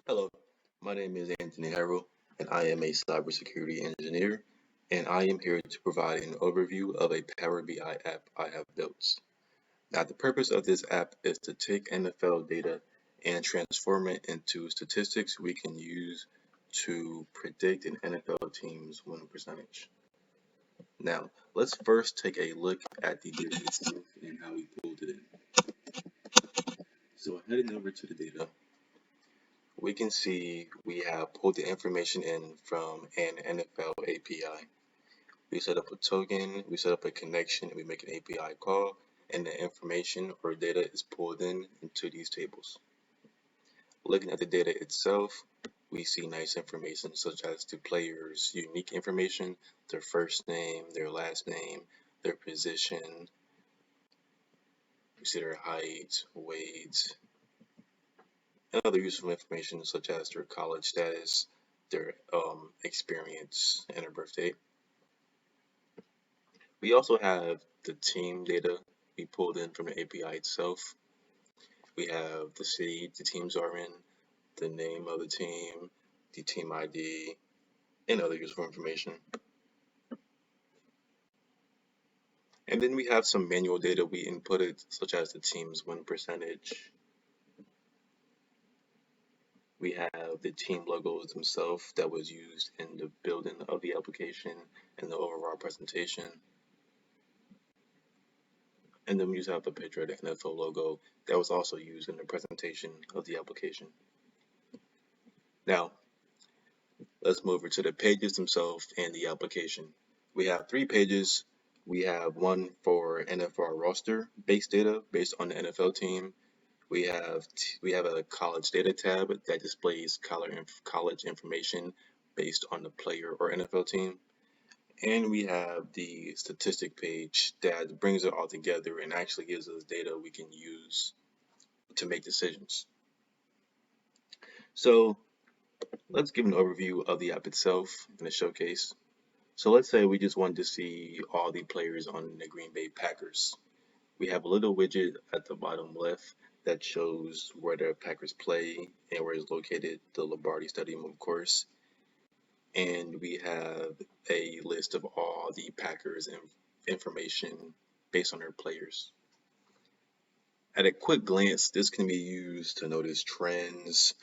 Hello, my name is Anthony Harrell, and I am a cybersecurity engineer, and I am here to provide an overview of a Power BI app I have built. Now, the purpose of this app is to take NFL data and transform it into statistics we can use to predict an NFL team's win percentage. Now, let's first take a look at the data itself and how we pulled it in. So, heading over to the data, we can see we have pulled the information in from an NFL API. We set up a token, we set up a connection, and we make an API call, and the information or data is pulled in into these tables. Looking at the data itself, we see nice information such as the player's unique information, their first name, their last name, their position. We see their height, weight, and other useful information such as their college status, their experience, and their birth date. We also have the team data we pulled in from the API itself. We have the city the teams are in, the name of the team ID, and other useful information. And then we have some manual data we inputted, such as the team's win percentage. We have the team logos themselves that was used in the building of the application and the overall presentation. And then we just have the picture of the NFL logo that was also used in the presentation of the application. Now, let's move over to the pages themselves and the application. We have 3 pages. We have one for NFL roster based data based on the NFL team. We have a college data tab that displays college information based on the player or NFL team. And we have the statistic page that brings it all together and actually gives us data we can use to make decisions. So let's give an overview of the app itself in a showcase. So let's say we just wanted to see all the players on the Green Bay Packers. We have a little widget at the bottom left that shows where the Packers play and where it's located, the Lombardi Stadium, of course. And we have a list of all the Packers information based on their players. At a quick glance, this can be used to notice trends.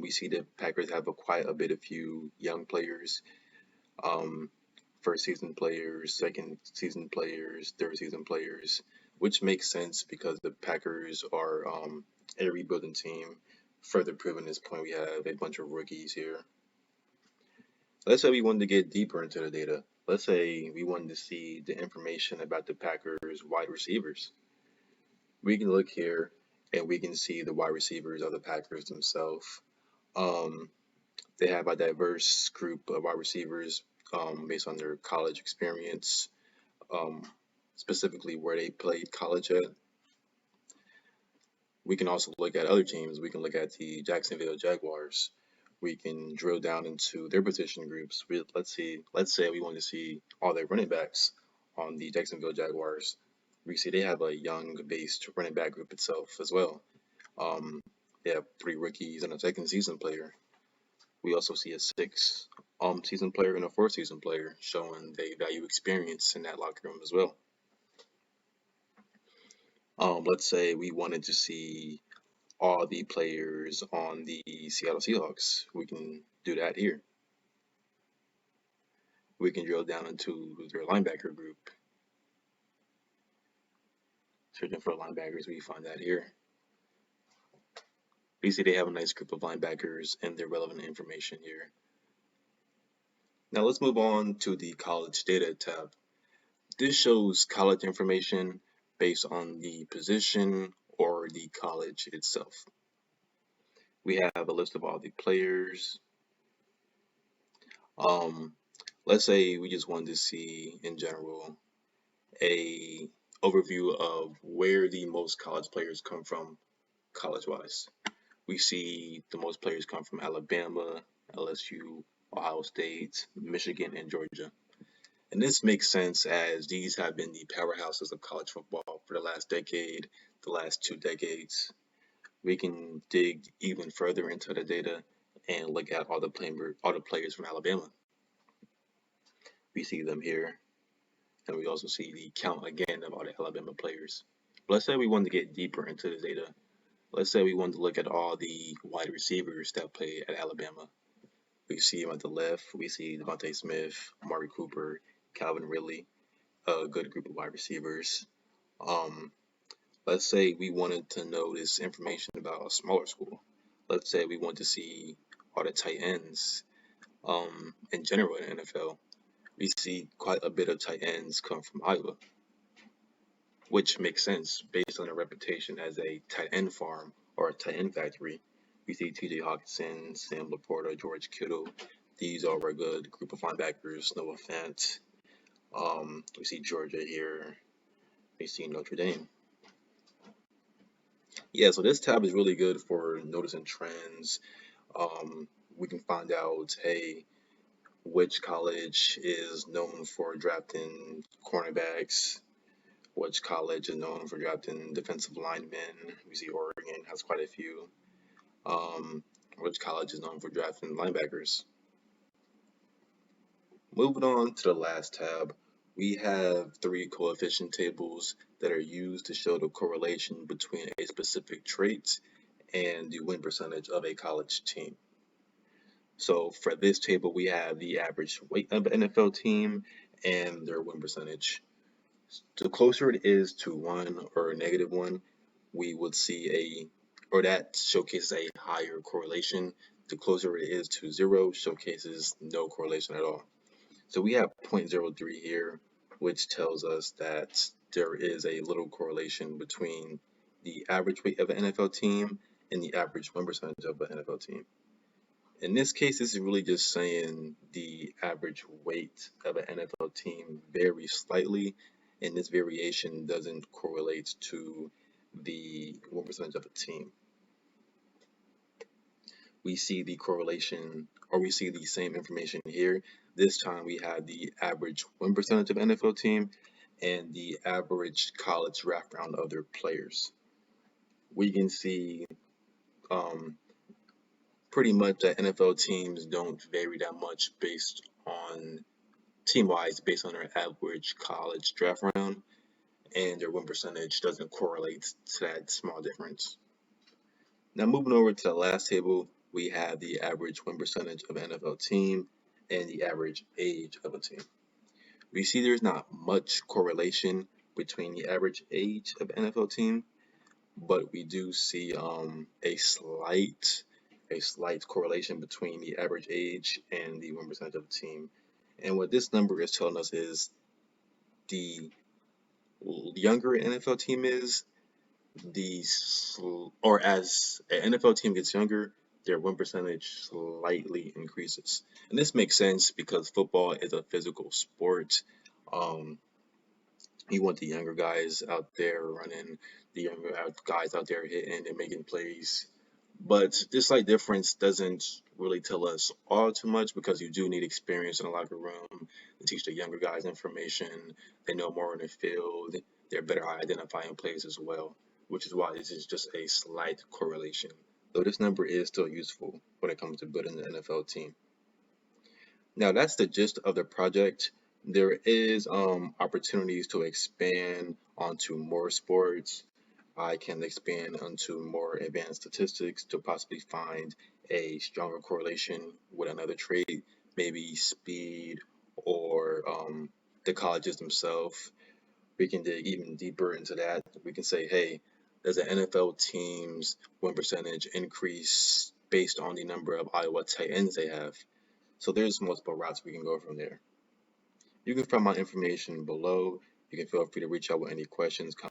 We see the Packers have quite a bit of few young players, first season players, second season players, third season players, which makes sense because the Packers are a rebuilding team. Further proving this point, we have a bunch of rookies here. Let's say we wanted to get deeper into the data. Let's say we wanted to see the information about the Packers wide receivers. We can look here and we can see the wide receivers of the Packers themselves. They have a diverse group of wide receivers based on their college experience, um, specifically where they played college at. We can also look at other teams. We can look at the Jacksonville Jaguars. We can drill down into their position groups. Let's say we want to see all their running backs on the Jacksonville Jaguars. We see they have a young based running back group itself as well. Um, they have 3 rookies and a second season player. We also see a 6 season player and a 4 season player, showing they value experience in that locker room as well. Let's say we wanted to see all the players on the Seattle Seahawks. We can do that here. We can drill down into their linebacker group. Searching for linebackers, we find that here. We see they have a nice group of linebackers and their relevant information here. Now let's move on to the college data tab. This shows college information based on the position or the college itself. We have a list of all the players. Let's say we just wanted to see in general a overview of where the most college players come from college-wise. We see the most players come from Alabama, LSU, Ohio State, Michigan, and Georgia. And this makes sense as these have been the powerhouses of college football for the last decade, the last 2 decades. We can dig even further into the data and look at all the players from Alabama. We see them here, and we also see the count again of all the Alabama players. Let's say we wanted to get deeper into the data. Let's say we wanted to look at all the wide receivers that play at Alabama. We see them at the left. We see Devontae Smith, Amari Cooper, Calvin Ridley, a good group of wide receivers. Um, let's say we wanted to know this information about a smaller school. Let's say we want to see all the tight ends in general in the NFL. We see quite a bit of tight ends come from Iowa, which makes sense based on their reputation as a tight end farm or a tight end factory. We see TJ Hawkinson, Sam Laporta, George Kittle. These are a good group of linebackers, Noah Fant. We see Georgia here. We see Notre Dame. Yeah, so this tab is really good for noticing trends. We can find out, hey, which college is known for drafting cornerbacks, which college is known for drafting defensive linemen. We see Oregon has quite a few. Um, which college is known for drafting linebackers. Moving on to the last tab, we have three coefficient tables that are used to show the correlation between a specific trait and the win percentage of a college team. So for this table, we have the average weight of an NFL team and their win percentage. The closer it is to 1 or -1, we would see or that showcases a higher correlation. The closer it is to 0 showcases no correlation at all. So we have 0.03 here, which tells us that there is a little correlation between the average weight of an NFL team and the average win percentage of an NFL team. In this case, this is really just saying the average weight of an NFL team varies slightly, and this variation doesn't correlate to the win percentage of a team. We see the correlation, or we see the same information here. This time we have the average win percentage of an NFL team and the average college draft round of their players. We can see um, pretty much that NFL teams don't vary that much based on team-wise based on their average college draft round, and their win percentage doesn't correlate to that small difference. Now moving over to the last table, we have the average win percentage of an NFL team and the average age of a team. We see there's not much correlation between the average age of an NFL team, but we do see a slight correlation between the average age and the win percentage of the team. And what this number is telling us is the younger an NFL team is, or as an NFL team gets younger, their win percentage slightly increases. And this makes sense because football is a physical sport. Um, you want the younger guys out there running, the younger guys out there hitting and making plays. But this slight difference doesn't really tell us all too much because you do need experience in the locker room to teach the younger guys information. They know more in the field. They're better at identifying plays as well, which is why this is just a slight correlation. Though this number is still useful when it comes to building an NFL team. Now that's the gist of the project. There is opportunities to expand onto more sports. I can expand onto more advanced statistics to possibly find a stronger correlation with another trait, maybe speed or the colleges themselves. We can dig even deeper into that. We can say, hey, does an NFL team's win percentage increase based on the number of Iowa tight ends they have? So there's multiple routes we can go from there. You can find my information below. You can feel free to reach out with any questions,